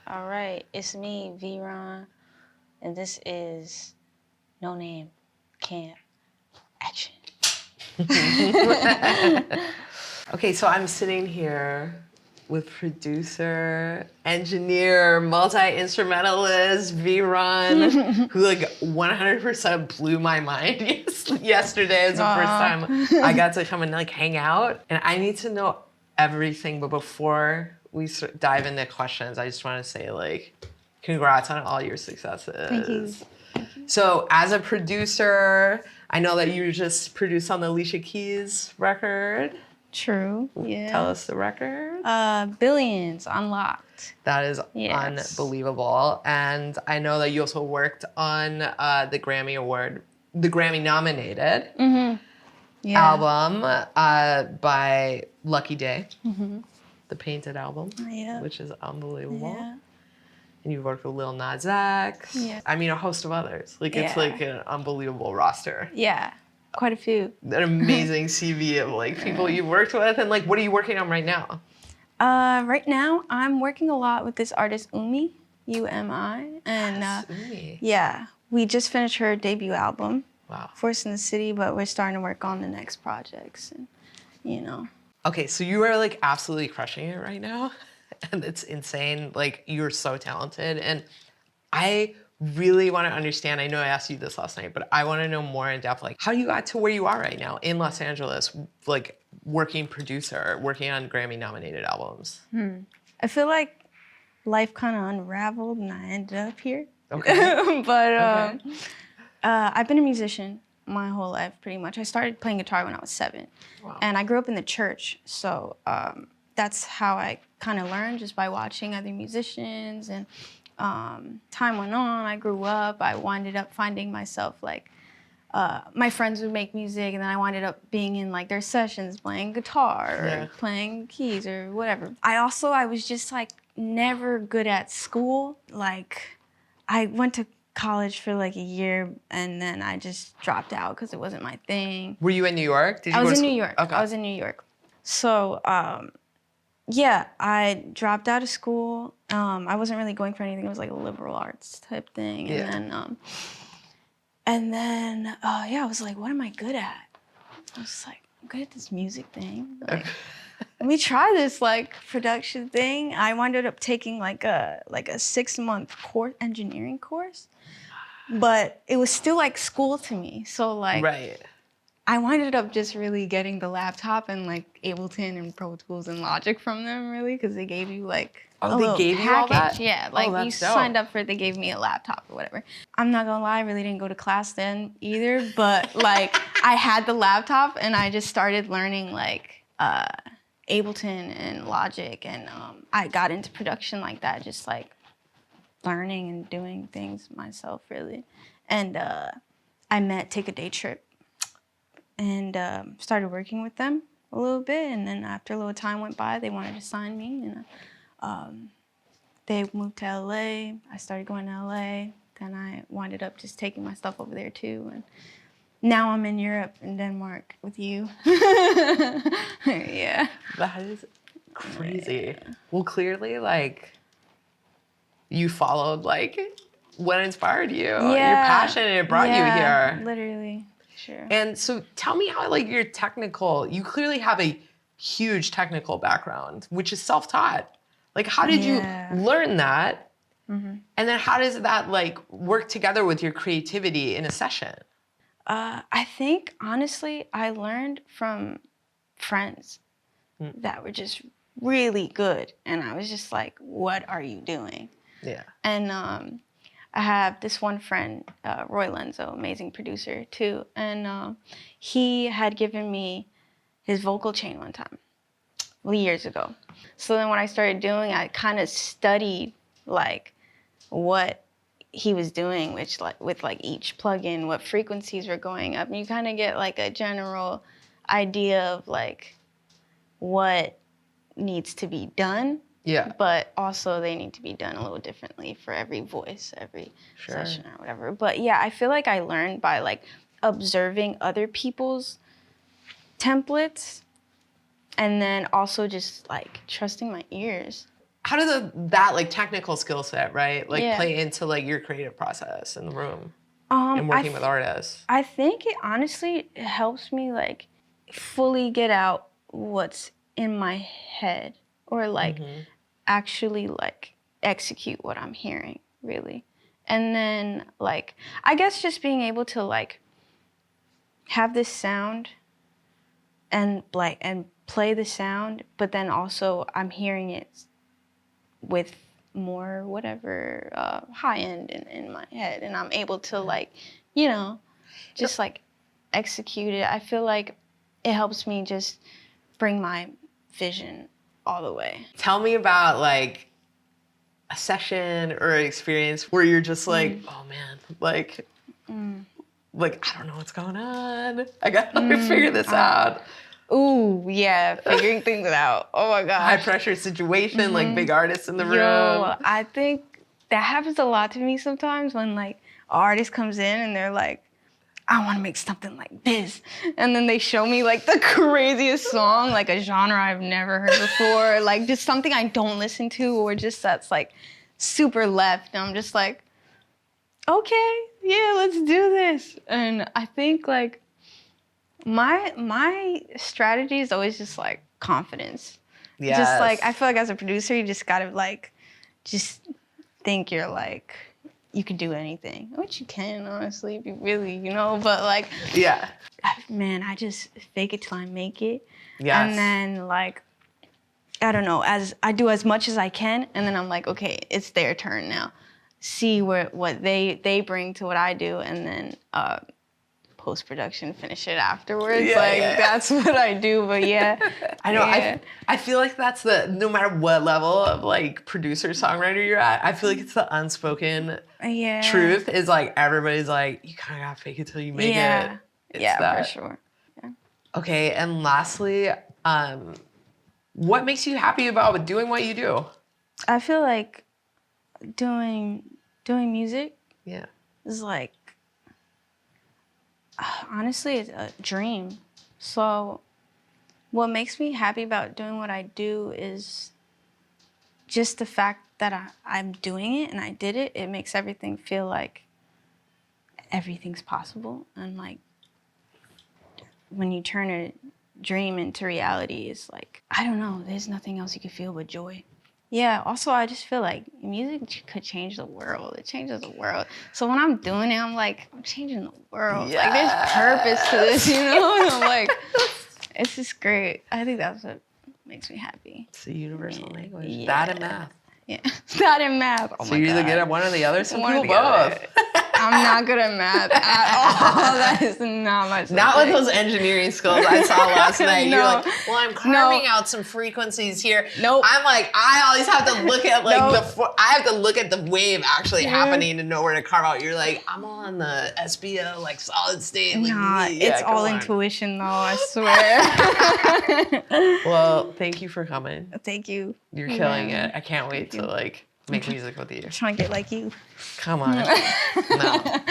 All right, it's me, V-Ron, and this is No Name Camp. Action. Okay, so I'm sitting here with producer, engineer, multi-instrumentalist, V-Ron, who like 100% blew my mind yesterday as the first time I got to come and like hang out. And I need to know everything, but before we dive into questions, I just want to say like, congrats on all your successes. Thank you. So as a producer, I know that you just produced on the Alicia Keys record. True. Yeah. Tell us the record. Billions Unlocked. That is unbelievable. And I know that you also worked on the Grammy nominated album by Lucky Day, the Painted album, which is unbelievable. Yeah. And you've worked with Lil Nas X. Yeah. I mean, a host of others. Like, it's like an unbelievable roster. Yeah, quite a few. An amazing CV of like people you've worked with. And like, what are you working on right now? Right now, I'm working a lot with this artist, Umi, U-M-I. And Umi. yeah, we just finished her debut album, Wow. Force in the City, but we're starting to work on the next projects. And, you know. Okay, so you are like absolutely crushing it right now. And it's insane. Like, you're so talented. And I really want to understand, I know I asked you this last night, but I want to know more in depth, like how you got to where you are right now in Los Angeles, like working producer, working on Grammy nominated albums. I feel like life kind of unraveled and I ended up here. Okay. But I've been a musician my whole life, pretty much. I started playing guitar when I was 7. Wow. And I grew up in the church, so that's how I kind of learned, just by watching other musicians. And time went on, I grew up, I winded up finding myself like, my friends would make music and then I winded up being in like their sessions playing guitar or playing keys or whatever. I was just like never good at school. Like I went to college for like a year and then I just dropped out because it wasn't my thing. Were you in New York? I was in New York. Okay. I was in New York. So yeah, I dropped out of school. I wasn't really going for anything. It was like a liberal arts type thing. And then, yeah, I was like, what am I good at? I was like, I'm good at this music thing. Like, let me try this like production thing. I wound up taking like a 6-month engineering course, but it was still like school to me. So like, I winded up just really getting the laptop and like Ableton and Pro Tools and Logic from them, really, because they gave you like a little package. You all that? Yeah, like you signed up for it, they gave me a laptop or whatever. I'm not gonna lie, I really didn't go to class then either, but like I had the laptop and I just started learning like Ableton and Logic, and I got into production like that, just like learning and doing things myself, really. And I met Take a Day Trip and started working with them a little bit, and then after a little time went by, they wanted to sign me, and they moved to LA. I started going to LA, then I winded up just taking my stuff over there too, and now I'm in Europe, in Denmark with you. Yeah. That is crazy. Yeah. Well, clearly, like, you followed, like, what inspired you, your passion, and it brought you here. Literally. Sure. And so tell me how, like, you clearly have a huge technical background, which is self-taught. Like, how did you learn that? And then how does that, like, work together with your creativity in a session? I think, honestly, I learned from friends that were just really good. And I was just like, what are you doing? Yeah. And I have this one friend, Roy Lenzo, amazing producer too, and he had given me his vocal chain one time, years ago. So then when I started doing, I kind of studied like what he was doing, which with each plugin, what frequencies were going up, and you kind of get like a general idea of like what needs to be done. Yeah. But also they need to be done a little differently for every voice, every session or whatever. But yeah, I feel like I learned by like observing other people's templates and then also just like trusting my ears. how does that like technical skill set, right? Like Yeah. play into like your creative process in the room and working with artists? I think it honestly helps me like fully get out what's in my head, or like actually like execute what I'm hearing, really. And then like, I guess just being able to like have this sound and like, and play the sound, but then also I'm hearing it with more whatever high end in my head, and I'm able to like, you know, just like execute it. I feel like it helps me just bring my vision all the way. Tell me about like a session or an experience where you're just like, oh man, like I don't know what's going on. I gotta figure this out. Ooh, yeah, figuring things out. Oh my gosh. High pressure situation, like big artists in the room. Yo, I think that happens a lot to me sometimes when like an artist comes in and they're like, I want to make something like this. And then they show me like the craziest song, like a genre I've never heard before, like just something I don't listen to, or just that's like super left. And I'm just like, okay, yeah, let's do this. And I think like my strategy is always just like confidence. Yes. Just like, I feel like as a producer, you just gotta like, just think you're like, you can do anything, which you can, honestly, if you really, you know, but like, yeah, man, I just fake it till I make it. Yes. And then like, I don't know, as I do as much as I can, and then I'm like, okay, it's their turn now. See what they bring to what I do, and then post-production, finish it afterwards. Yeah, that's what I do, but yeah. I know, yeah. I feel like that's no matter what level of like producer, songwriter you're at, I feel like it's the unspoken truth is like, everybody's like, you kind of gotta fake it till you make it. It's for sure. Yeah. Okay, and lastly, what makes you happy about doing what you do? I feel like doing music Yeah. is like, honestly, it's a dream. So what makes me happy about doing what I do is just the fact that I'm doing it and I did it. It makes everything feel like everything's possible. And like, when you turn a dream into reality, it's like, I don't know, there's nothing else you can feel but joy. Yeah, also I just feel like music could change the world. It changes the world. So when I'm doing it, I'm like, I'm changing the world. Yes. Like, there's purpose to this, you know? And I'm like, it's just great. I think that's what makes me happy. It's a universal language. Yeah. That and math. Yeah, that and math. Oh So my you're either God. good at one or the other, some One or people the other. both. I'm not good at math at all. That is not my subject. Not with those engineering skills I saw last night. No. You're like, well, I'm carving out some frequencies here. Nope. I'm like, I always have to look at like Nope. I have to look at the wave actually happening to know where to carve out. You're like, I'm on the SBO, like solid state. Like, Nah, yeah, it's all come on. intuition though, I swear. Well, thank you for coming. Thank you. You're killing it. I can't wait Thank to you. like make music with you. I'm trying to get like you. Come on. No.